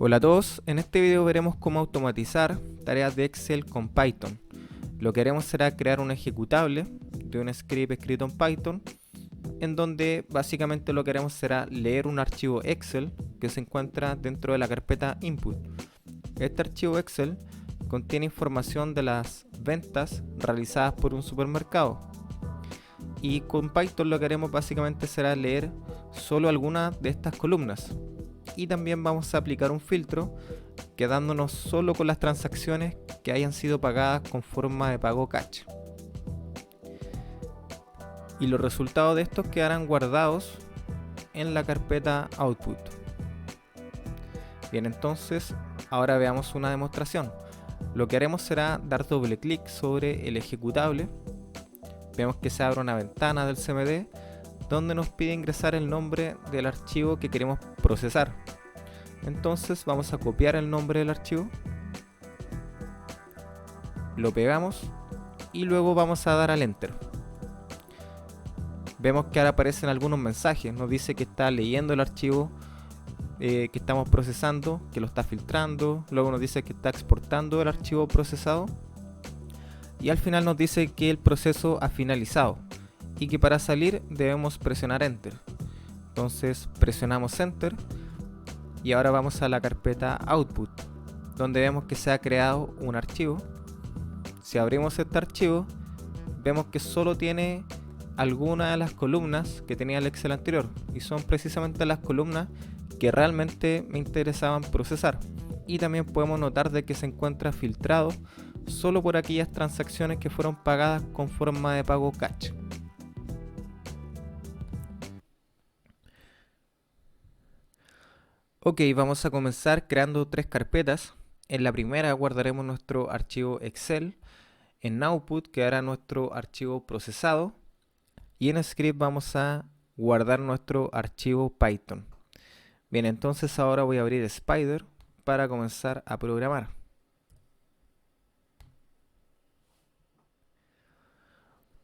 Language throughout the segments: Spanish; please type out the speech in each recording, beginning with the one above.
Hola a todos, en este video veremos cómo automatizar tareas de Excel con Python. Lo que haremos será crear un ejecutable de un script escrito en Python, en donde básicamente lo que haremos será leer un archivo Excel que se encuentra dentro de la carpeta Input. Este archivo Excel contiene información de las ventas realizadas por un supermercado. Y con Python lo que haremos básicamente será leer solo algunas de estas columnas. Y también vamos a aplicar un filtro quedándonos solo con las transacciones que hayan sido pagadas con forma de pago cash. Y los resultados de estos quedarán guardados en la carpeta Output. Bien, entonces ahora veamos una demostración. Lo que haremos será dar doble clic sobre el ejecutable. Vemos que se abre una ventana del CMD donde nos pide ingresar el nombre del archivo que queremos procesar. Entonces vamos a copiar el nombre del archivo, lo pegamos y luego vamos a dar al Enter. Vemos que ahora aparecen algunos mensajes, nos dice que está leyendo el archivo que estamos procesando, que lo está filtrando, luego nos dice que está exportando el archivo procesado y al final nos dice que el proceso ha finalizado y que para salir debemos presionar Enter. Entonces presionamos Enter y ahora vamos a la carpeta Output, donde vemos que se ha creado un archivo. Si abrimos este archivo, vemos que solo tiene algunas de las columnas que tenía el Excel anterior, y son precisamente las columnas que realmente me interesaban procesar. Y también podemos notar de que se encuentra filtrado solo por aquellas transacciones que fueron pagadas con forma de pago cash. Ok, vamos a comenzar creando tres carpetas. En la primera guardaremos nuestro archivo Excel. En Output quedará nuestro archivo procesado. Y en Script vamos a guardar nuestro archivo Python. Bien, entonces ahora voy a abrir Spider para comenzar a programar.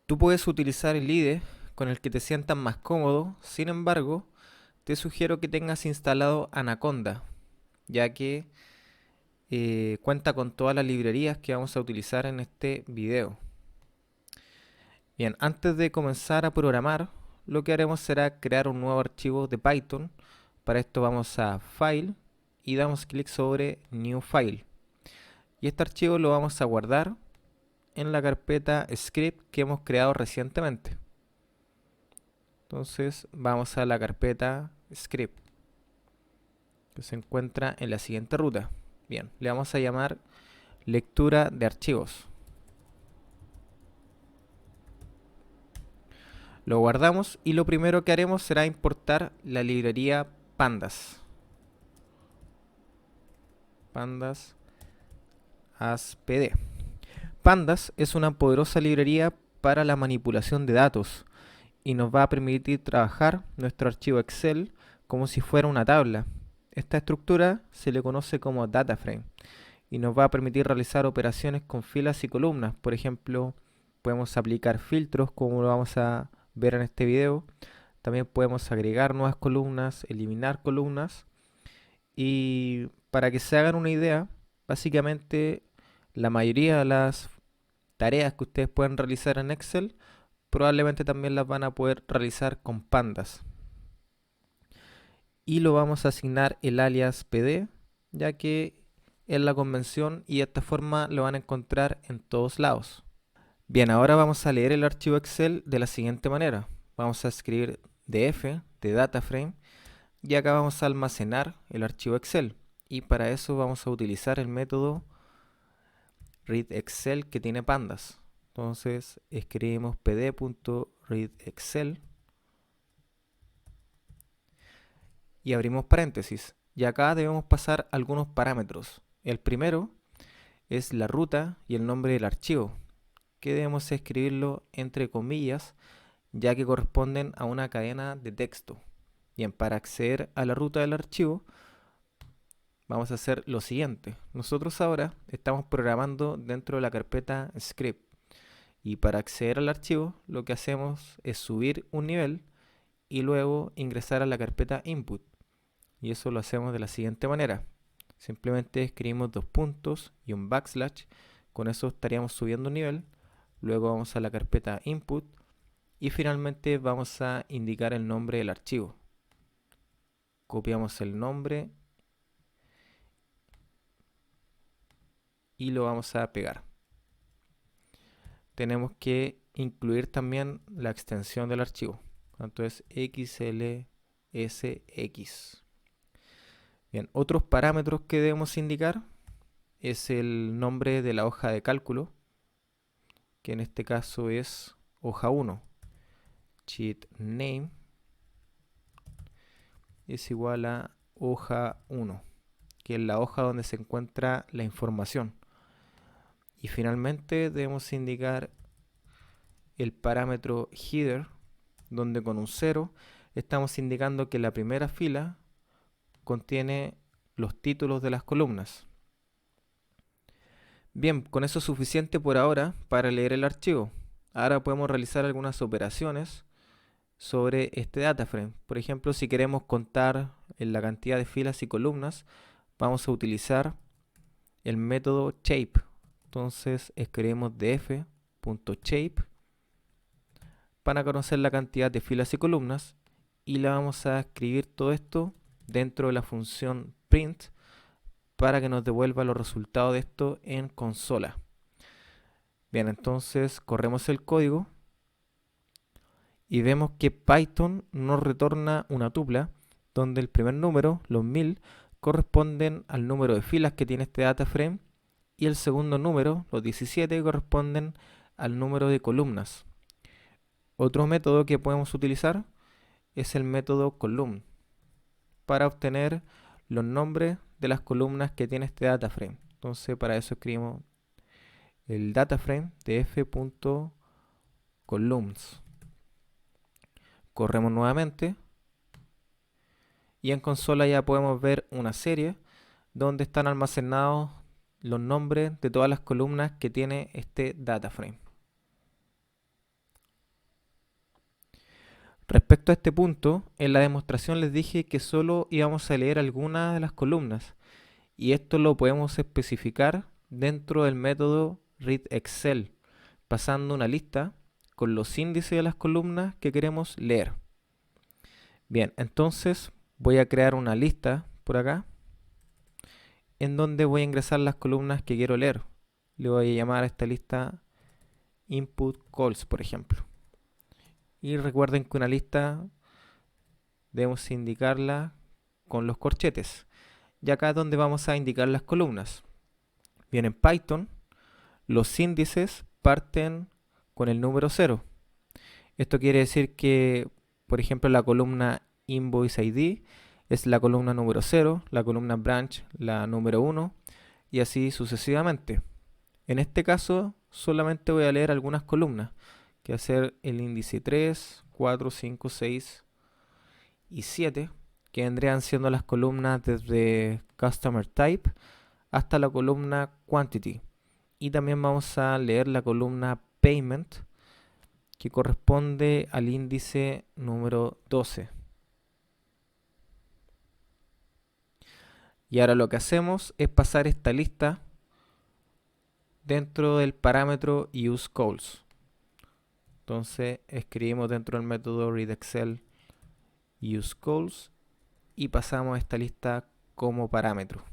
Tú puedes utilizar el IDE con el que te sientas más cómodo, sin embargo, te sugiero que tengas instalado Anaconda, ya que cuenta con todas las librerías que vamos a utilizar en este video. Bien, antes de comenzar a programar, lo que haremos será crear un nuevo archivo de Python. Para esto vamos a File y damos clic sobre New File. Y este archivo lo vamos a guardar en la carpeta Script que hemos creado recientemente. Entonces vamos a la carpeta Script, que se encuentra en la siguiente ruta. Bien, le vamos a llamar lectura de archivos. Lo guardamos y lo primero que haremos será importar la librería Pandas. Pandas as pd. Pandas es una poderosa librería para la manipulación de datos y nos va a permitir trabajar nuestro archivo Excel como si fuera una tabla. Esta estructura se le conoce como data frame y nos va a permitir realizar operaciones con filas y columnas. Por ejemplo, podemos aplicar filtros como lo vamos a ver en este video. También podemos agregar nuevas columnas, eliminar columnas. Y para que se hagan una idea, básicamente la mayoría de las tareas que ustedes pueden realizar en Excel probablemente también las van a poder realizar con Pandas. Y lo vamos a asignar el alias pd, ya que es la convención y de esta forma lo van a encontrar en todos lados. Bien, ahora vamos a leer el archivo Excel de la siguiente manera. Vamos a escribir df de dataframe y acá vamos a almacenar el archivo Excel. Y para eso vamos a utilizar el método readExcel que tiene pandas. Entonces escribimos pd.readExcel y abrimos paréntesis. Y acá debemos pasar algunos parámetros. El primero es la ruta y el nombre del archivo, que debemos escribirlo entre comillas, ya que corresponden a una cadena de texto. Bien, para acceder a la ruta del archivo, vamos a hacer lo siguiente. Nosotros ahora estamos programando dentro de la carpeta script. Y para acceder al archivo, lo que hacemos es subir un nivel y luego ingresar a la carpeta input. Y eso lo hacemos de la siguiente manera. Simplemente escribimos dos puntos y un backslash. Con eso estaríamos subiendo un nivel. Luego vamos a la carpeta input y finalmente vamos a indicar el nombre del archivo. Copiamos el nombre y lo vamos a pegar. Tenemos que incluir también la extensión del archivo. Entonces xlsx. Bien, otros parámetros que debemos indicar es el nombre de la hoja de cálculo, que en este caso es hoja 1. Sheet name es igual a hoja 1, que es la hoja donde se encuentra la información. Y finalmente debemos indicar el parámetro header, donde con un 0 estamos indicando que la primera fila contiene los títulos de las columnas. Bien, con eso es suficiente por ahora para leer el archivo. Ahora podemos realizar algunas operaciones sobre este dataframe. Por ejemplo, si queremos contar la cantidad de filas y columnas, vamos a utilizar el método shape. Entonces escribimos df.shape para conocer la cantidad de filas y columnas y le vamos a escribir todo esto dentro de la función print para que nos devuelva los resultados de esto en consola. Bien, entonces corremos el código y vemos que Python nos retorna una tupla donde el primer número, los 1000, corresponden al número de filas que tiene este dataframe y el segundo número, los 17, corresponden al número de columnas. Otro método que podemos utilizar es el método column para obtener los nombres de las columnas que tiene este dataframe. Entonces para eso escribimos el dataframe de f.columns. Corremos nuevamente y en consola ya podemos ver una serie donde están almacenados los nombres de todas las columnas que tiene este dataframe. Respecto a este punto, en la demostración les dije que solo íbamos a leer algunas de las columnas y esto lo podemos especificar dentro del método readExcel, pasando una lista con los índices de las columnas que queremos leer. Bien, entonces voy a crear una lista por acá en donde voy a ingresar las columnas que quiero leer. Le voy a llamar a esta lista input calls, por ejemplo. Y recuerden que una lista debemos indicarla con los corchetes. Y acá es donde vamos a indicar las columnas. Bien, en Python los índices parten con el número 0. Esto quiere decir que, por ejemplo, la columna invoice ID es la columna número 0, la columna branch la número 1 y así sucesivamente. En este caso solamente voy a leer algunas columnas, que va a ser el índice 3, 4, 5, 6 y 7, que vendrían siendo las columnas desde Customer Type hasta la columna Quantity. Y también vamos a leer la columna Payment, que corresponde al índice número 12. Y ahora lo que hacemos es pasar esta lista dentro del parámetro useCalls. Entonces escribimos dentro del método readExcel useCalls y pasamos esta lista como parámetro.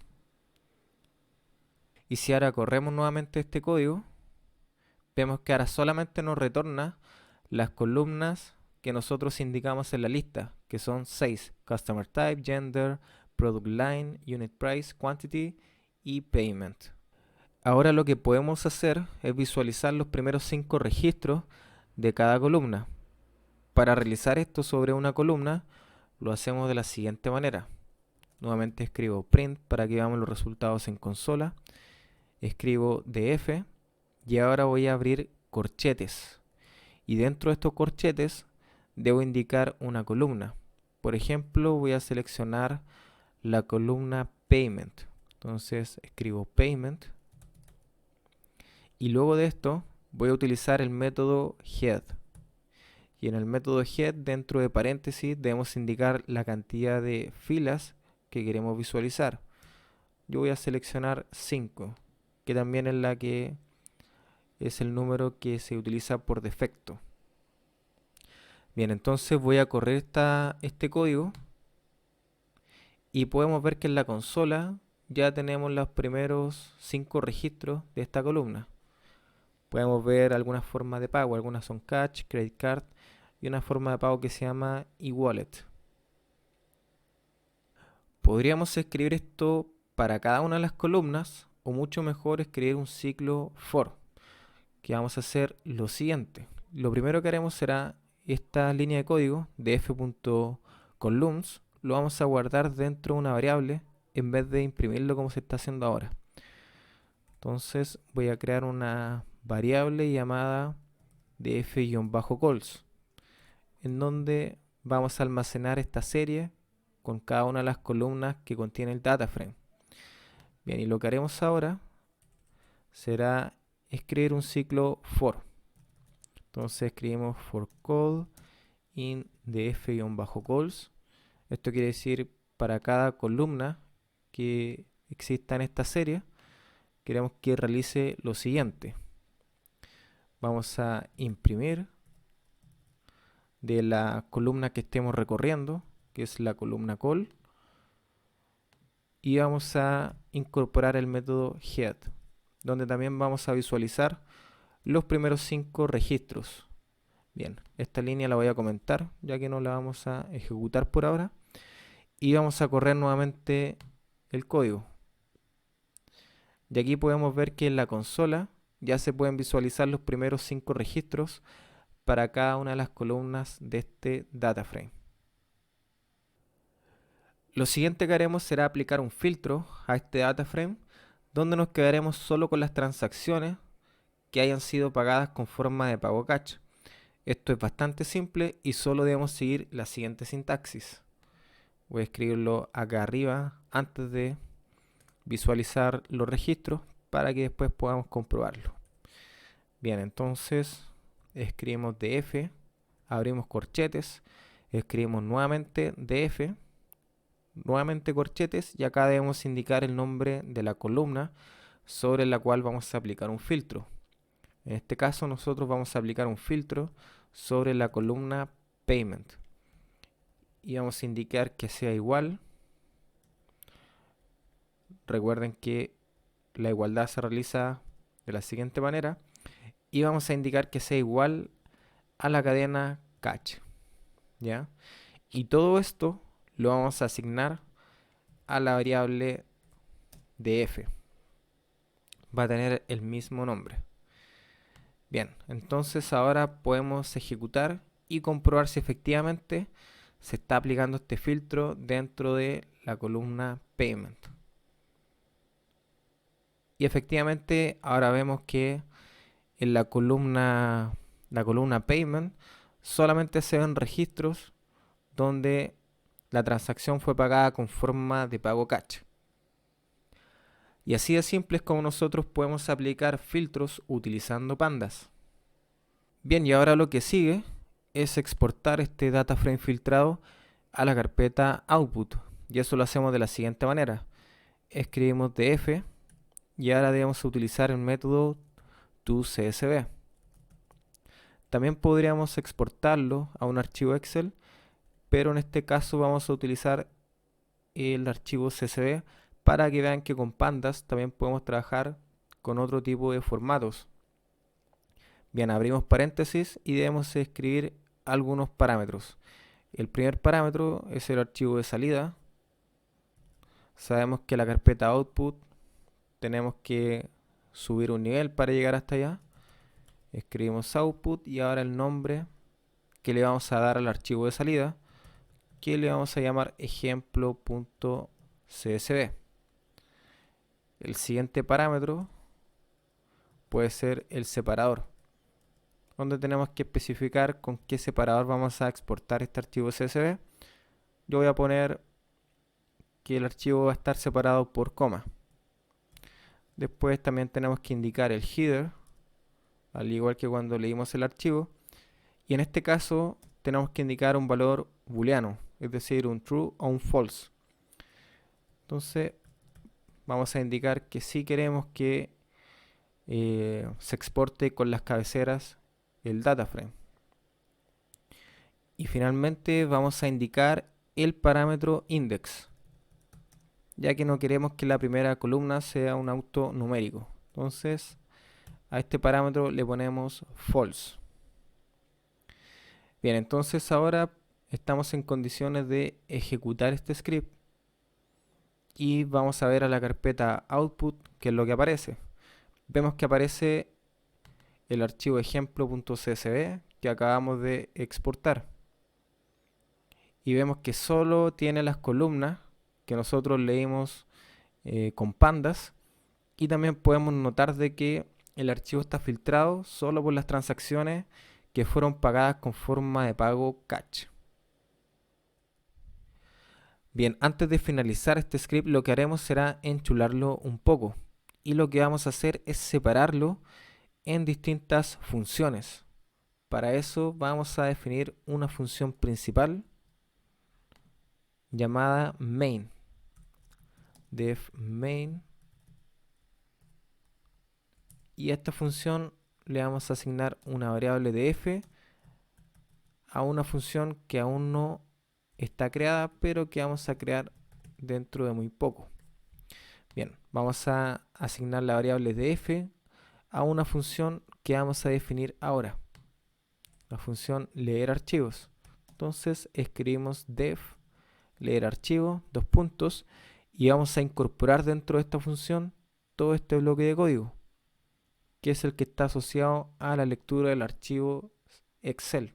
Y si ahora corremos nuevamente este código, vemos que ahora solamente nos retorna las columnas que nosotros indicamos en la lista, que son 6: Customer Type, Gender, Product Line, Unit Price, Quantity y Payment. Ahora lo que podemos hacer es visualizar los primeros 5 registros de cada columna. Para realizar esto sobre una columna, lo hacemos de la siguiente manera. Nuevamente escribo print para que veamos los resultados en consola. Escribo df y ahora voy a abrir corchetes. Y dentro de estos corchetes debo indicar una columna. Por ejemplo, voy a seleccionar la columna Payment. Entonces escribo Payment. Y luego de esto voy a utilizar el método head. Y en el método head, dentro de paréntesis, debemos indicar la cantidad de filas que queremos visualizar. yo voy a seleccionar 5, que también es la que es el número que se utiliza por defecto. Bien, entonces voy a correr este código y podemos ver que en la consola ya tenemos los primeros 5 registros de esta columna. Podemos ver algunas formas de pago, algunas son cash, credit card y una forma de pago que se llama e-wallet. Podríamos escribir esto para cada una de las columnas o mucho mejor escribir un ciclo for, que vamos a hacer lo siguiente. Lo primero que haremos será esta línea de código de f.columns, lo vamos a guardar dentro de una variable en vez de imprimirlo como se está haciendo ahora. Entonces voy a crear una variable llamada df-calls, en donde vamos a almacenar esta serie con cada una de las columnas que contiene el data frame. Bien, y lo que haremos ahora será escribir un ciclo for. Entonces escribimos for call in df-calls. Esto quiere decir para cada columna que exista en esta serie, queremos que realice lo siguiente. Vamos a imprimir de la columna que estemos recorriendo, que es la columna call, y vamos a incorporar el método head, donde también vamos a visualizar los primeros 5 registros. Bien, esta línea la voy a comentar, ya que no la vamos a ejecutar por ahora, y vamos a correr nuevamente el código. Y aquí podemos ver que en la consola ya se pueden visualizar los primeros 5 registros para cada una de las columnas de este data frame. Lo siguiente que haremos será aplicar un filtro a este data frame, donde nos quedaremos solo con las transacciones que hayan sido pagadas con forma de pago cash. Esto es bastante simple y solo debemos seguir la siguiente sintaxis. Voy a escribirlo acá arriba antes de visualizar los registros para que después podamos comprobarlo. Bien, entonces escribimos df, abrimos corchetes, escribimos nuevamente df, nuevamente corchetes, y acá debemos indicar el nombre de la columna sobre la cual vamos a aplicar un filtro. En este caso nosotros vamos a aplicar un filtro sobre la columna payment y vamos a indicar que sea igual. Recuerden que la igualdad se realiza de la siguiente manera y vamos a indicar que sea igual a la cadena cash, ¿ya? Y todo esto lo vamos a asignar a la variable de f. Va a tener el mismo nombre. Bien, entonces ahora podemos ejecutar y comprobar si efectivamente se está aplicando este filtro dentro de la columna payment. Y efectivamente ahora vemos que en la columna payment solamente se ven registros donde la transacción fue pagada con forma de pago cash. Y así de simple es como nosotros podemos aplicar filtros utilizando pandas. Bien, y ahora lo que sigue es exportar este data frame filtrado a la carpeta output. Y eso lo hacemos de la siguiente manera. Escribimos df y ahora debemos utilizar el método toCSV. También podríamos exportarlo a un archivo Excel, pero en este caso vamos a utilizar el archivo CSV para que vean que con pandas también podemos trabajar con otro tipo de formatos. Bien, abrimos paréntesis y debemos escribir algunos parámetros. El primer parámetro es el archivo de salida. Sabemos que la carpeta output tenemos que subir un nivel para llegar hasta allá. Escribimos output y ahora el nombre que le vamos a dar al archivo de salida, que le vamos a llamar ejemplo.csv. El siguiente parámetro puede ser el separador, donde tenemos que especificar con qué separador vamos a exportar este archivo CSV. Yo voy a poner que el archivo va a estar separado por coma. Después también tenemos que indicar el header, al igual que cuando leímos el archivo. Y en este caso tenemos que indicar un valor booleano, es decir, un true o un false. Entonces vamos a indicar que sí queremos que se exporte con las cabeceras el data frame. Y finalmente vamos a indicar el parámetro index, ya que no queremos que la primera columna sea un auto numérico. Entonces a este parámetro le ponemos false. Bien, entonces ahora estamos en condiciones de ejecutar este script y vamos a ver a la carpeta output qué es lo que aparece. Vemos que aparece el archivo ejemplo.csv que acabamos de exportar y vemos que solo tiene las columnas que nosotros leímos con pandas, y también podemos notar de que el archivo está filtrado solo por las transacciones que fueron pagadas con forma de pago catch. Bien, antes de finalizar este script lo que haremos será enchularlo un poco, y lo que vamos a hacer es separarlo en distintas funciones. Para eso vamos a definir una función principal llamada main, def main, y a esta función le vamos a asignar una variable de f a una función que aún no está creada, pero que vamos a crear dentro de muy poco. Bien, vamos a asignar la variable de f a una función que vamos a definir ahora, la función leer archivos. Entonces escribimos def leer archivo, dos puntos, y vamos a incorporar dentro de esta función todo este bloque de código, que es el que está asociado a la lectura del archivo Excel.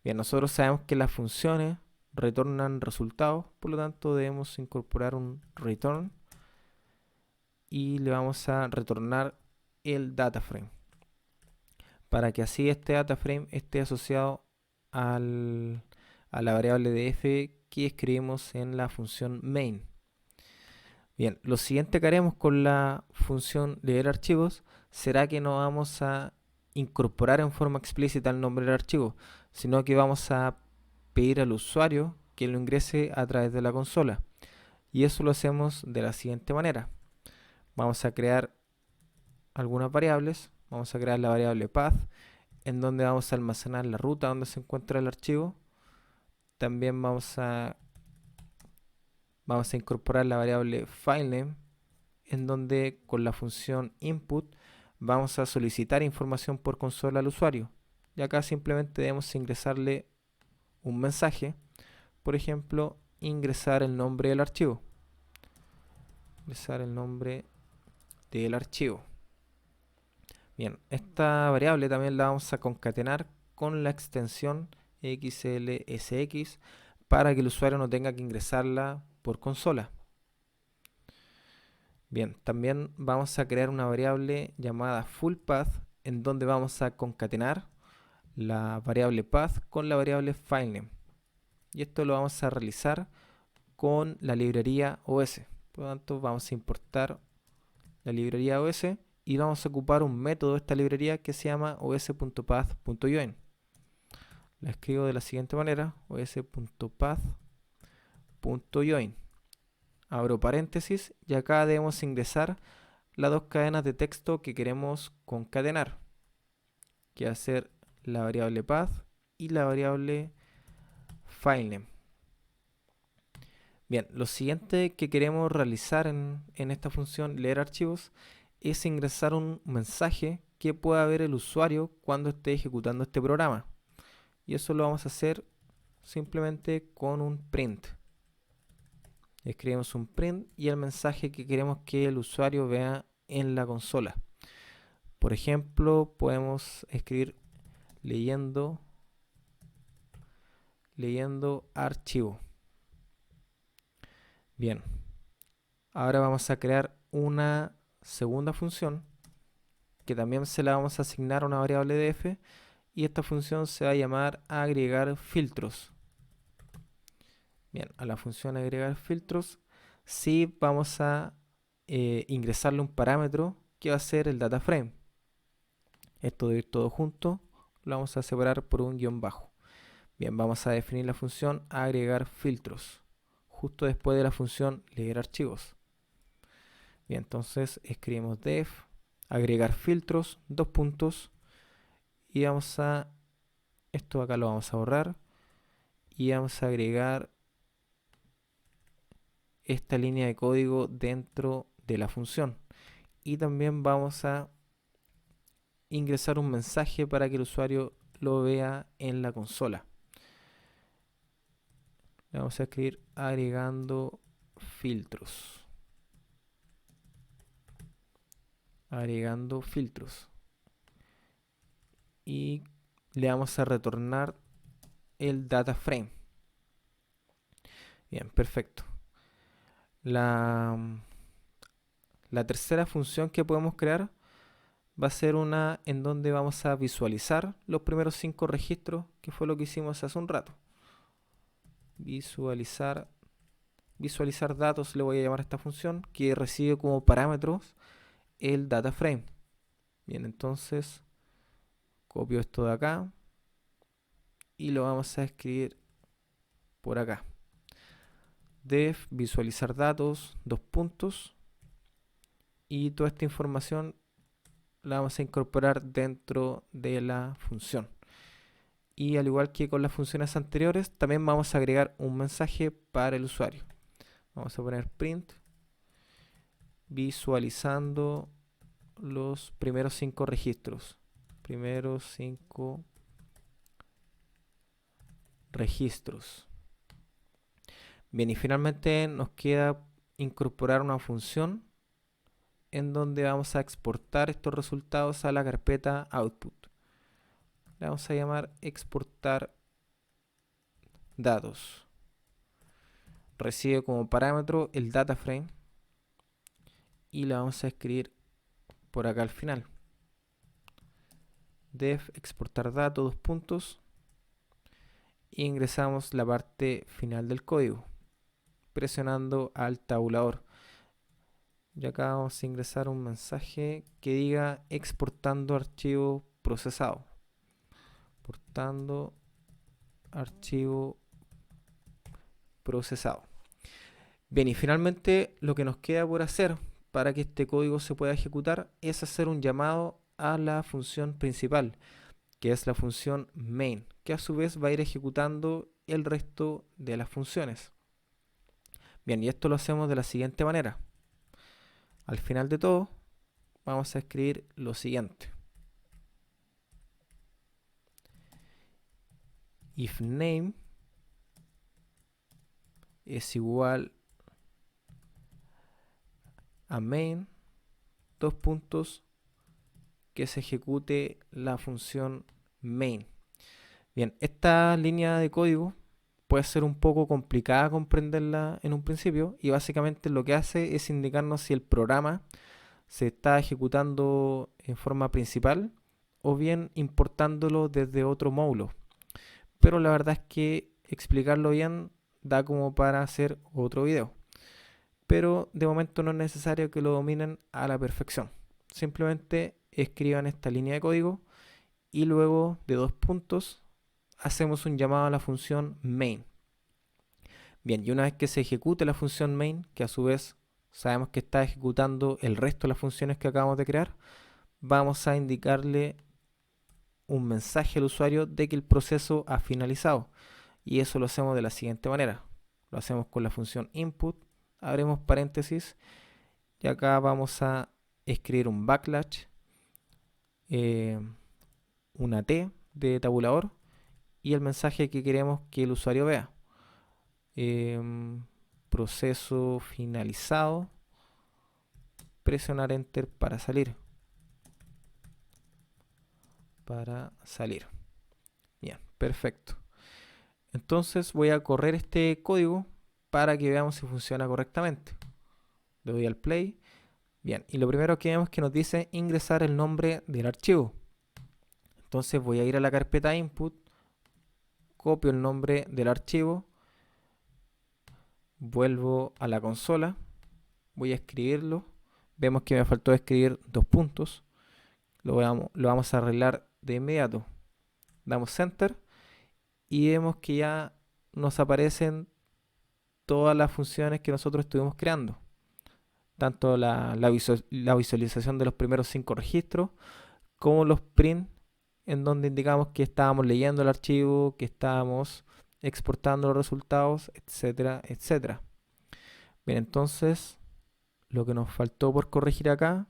Bien, nosotros sabemos que las funciones retornan resultados, por lo tanto debemos incorporar un return y le vamos a retornar el data frame, para que así este data frame esté asociado a la variable de f que escribimos en la función main. Bien, lo siguiente que haremos con la función leer archivos será que no vamos a incorporar en forma explícita el nombre del archivo, sino que vamos a pedir al usuario que lo ingrese a través de la consola. Y eso lo hacemos de la siguiente manera. Vamos a crear algunas variables. Vamos a crear la variable path, en donde vamos a almacenar la ruta donde se encuentra el archivo. También vamos a incorporar la variable filename, en donde con la función input vamos a solicitar información por consola al usuario. Y acá simplemente debemos ingresarle un mensaje, por ejemplo, ingresar el nombre del archivo. Ingresar el nombre del archivo. Bien, esta variable también la vamos a concatenar con la extensión xlsx para que el usuario no tenga que ingresarla por consola. Bien, también vamos a crear una variable llamada fullPath, en donde vamos a concatenar la variable path con la variable filename. Y esto lo vamos a realizar con la librería OS. Por lo tanto, vamos a importar la librería OS y vamos a ocupar un método de esta librería que se llama os.path.join. La escribo de la siguiente manera: os.path.join. Abro paréntesis y acá debemos ingresar las dos cadenas de texto que queremos concatenar, que va a ser la variable path y la variable filename. Bien, lo siguiente que queremos realizar en esta función leer archivos es ingresar un mensaje que pueda ver el usuario cuando esté ejecutando este programa. Y eso lo vamos a hacer simplemente con un print. Escribimos un print y el mensaje que queremos que el usuario vea en la consola. Por ejemplo, podemos escribir leyendo archivo. Bien, ahora vamos a crear una segunda función que también se la vamos a asignar a una variable de f, y esta función se va a llamar agregar filtros. Bien, a la función agregar filtros sí vamos a ingresarle un parámetro que va a ser el data frame. Esto de ir todo junto lo vamos a separar por un guión bajo. Bien, vamos a definir la función agregar filtros justo después de la función leer archivos. Bien, entonces escribimos def, agregar filtros, dos puntos, y vamos a, esto acá lo vamos a borrar, y vamos a agregar esta línea de código dentro de la función. Y también vamos a ingresar un mensaje para que el usuario lo vea en la consola. Le vamos a escribir agregando filtros. Agregando filtros. Y le vamos a retornar el data frame. Bien, perfecto. La tercera función que podemos crear va a ser una en donde vamos a visualizar los primeros 5 registros, que fue lo que hicimos hace un rato. Visualizar datos, le voy a llamar a esta función, que recibe como parámetros el data frame. Bien, entonces copio esto de acá y lo vamos a escribir por acá. Def visualizar datos, dos puntos, y toda esta información la vamos a incorporar dentro de la función. Y al igual que con las funciones anteriores, también vamos a agregar un mensaje para el usuario. Vamos a poner print visualizando los primeros 5 registros. Primeros 5 registros. Bien, y finalmente nos queda incorporar una función en donde vamos a exportar estos resultados a la carpeta output. Le vamos a llamar exportar datos. Recibe como parámetro el data frame y la vamos a escribir por acá al final. Def exportar datos, dos puntos, e ingresamos la parte final del código presionando al tabulador. Y acá vamos a ingresar un mensaje que diga exportando archivo procesado. Exportando archivo procesado. Bien, y finalmente lo que nos queda por hacer para que este código se pueda ejecutar es hacer un llamado a la función principal, que es la función main, que a su vez va a ir ejecutando el resto de las funciones. Bien, y esto lo hacemos de la siguiente manera. Al final de todo, vamos a escribir lo siguiente. If name es igual a main, dos puntos, que se ejecute la función main. Bien, esta línea de código puede ser un poco complicada comprenderla en un principio, y básicamente lo que hace es indicarnos si el programa se está ejecutando en forma principal o bien importándolo desde otro módulo. Pero la verdad es que explicarlo bien da como para hacer otro video. Pero de momento no es necesario que lo dominen a la perfección. Simplemente escriban esta línea de código y luego de dos puntos hacemos un llamado a la función main. Bien, y una vez que se ejecute la función main, que a su vez sabemos que está ejecutando el resto de las funciones que acabamos de crear, vamos a indicarle un mensaje al usuario de que el proceso ha finalizado. Y eso lo hacemos de la siguiente manera. Lo hacemos con la función input, abrimos paréntesis, y acá vamos a escribir un backslash, una T de tabulador, y el mensaje que queremos que el usuario vea. Proceso finalizado, presionar enter para salir. Bien, perfecto. Entonces voy a correr este código para que veamos si funciona correctamente. Le doy al play. Bien, y lo primero que vemos es que nos dice ingresar el nombre del archivo. Entonces voy a ir a la carpeta input, copio el nombre del archivo, vuelvo a la consola, voy a escribirlo. Vemos que me faltó escribir dos puntos. Lo vamos a arreglar de inmediato. Damos enter y vemos que ya nos aparecen todas las funciones que nosotros estuvimos creando. tanto la visualización de los primeros 5 registros, como los print, en donde indicamos que estábamos leyendo el archivo, que estábamos exportando los resultados, etcétera, etcétera. Bien, entonces lo que nos faltó por corregir acá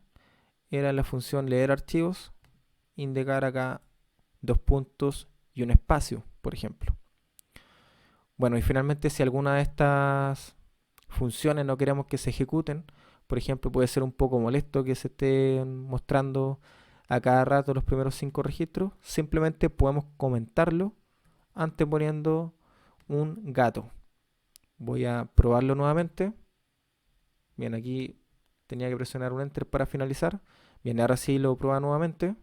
era la función leer archivos, indicar acá 2 puntos y un espacio, por ejemplo. Bueno, y finalmente si alguna de estas funciones no queremos que se ejecuten, por ejemplo, puede ser un poco molesto que se estén mostrando a cada rato los primeros 5 registros, simplemente podemos comentarlo anteponiendo un gato. Voy a probarlo nuevamente. Bien, aquí tenía que presionar un enter para finalizar. Bien, ahora sí lo prueba nuevamente.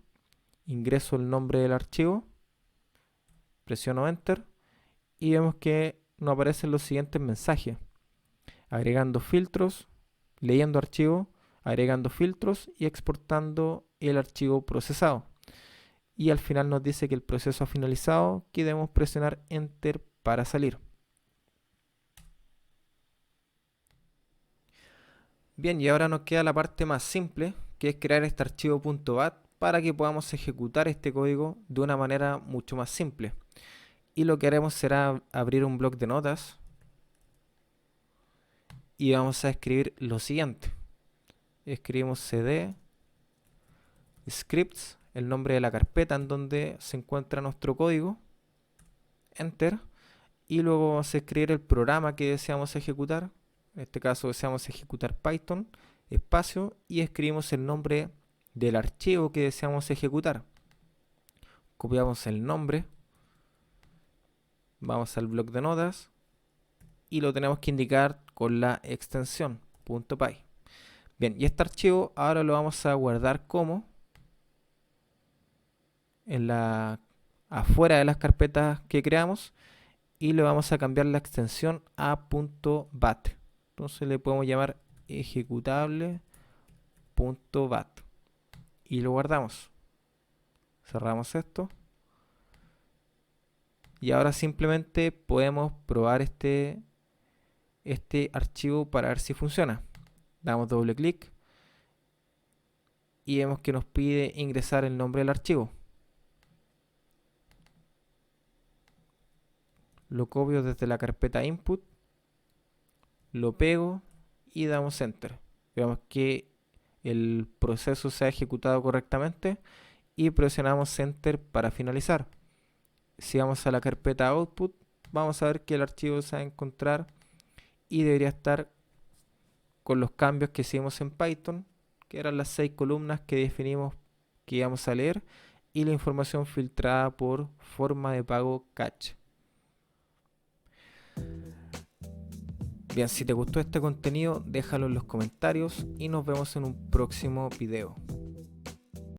Ingreso el nombre del archivo, presiono enter y vemos que nos aparecen los siguientes mensajes: agregando filtros, leyendo archivo, agregando filtros y exportando el archivo procesado. Y al final nos dice que el proceso ha finalizado, que debemos presionar enter para salir. Bien, y ahora nos queda la parte más simple, que es crear este archivo .bat para que podamos ejecutar este código de una manera mucho más simple. Y lo que haremos será abrir un bloc de notas y vamos a escribir lo siguiente. Escribimos cd scripts, el nombre de la carpeta en donde se encuentra nuestro código, enter, y luego vamos a escribir el programa que deseamos ejecutar. En este caso deseamos ejecutar Python, espacio, y escribimos el nombre del archivo que deseamos ejecutar. Copiamos el nombre, vamos al bloc de notas y lo tenemos que indicar con la extensión .py. Bien, y este archivo ahora lo vamos a guardar como afuera de las carpetas que creamos, y le vamos a cambiar la extensión a .bat. Entonces le podemos llamar ejecutable.bat y lo guardamos. Cerramos esto y ahora simplemente podemos probar este archivo para ver si funciona. Damos doble clic y vemos que nos pide ingresar el nombre del archivo. Lo copio desde la carpeta input, lo pego y damos enter. Vemos que el proceso se ha ejecutado correctamente y presionamos enter para finalizar. Si vamos a la carpeta output, vamos a ver que el archivo se va a encontrar y debería estar con los cambios que hicimos en Python, que eran las 6 columnas que definimos que íbamos a leer, y la información filtrada por forma de pago catch. Bien, si te gustó este contenido, déjalo en los comentarios y nos vemos en un próximo video.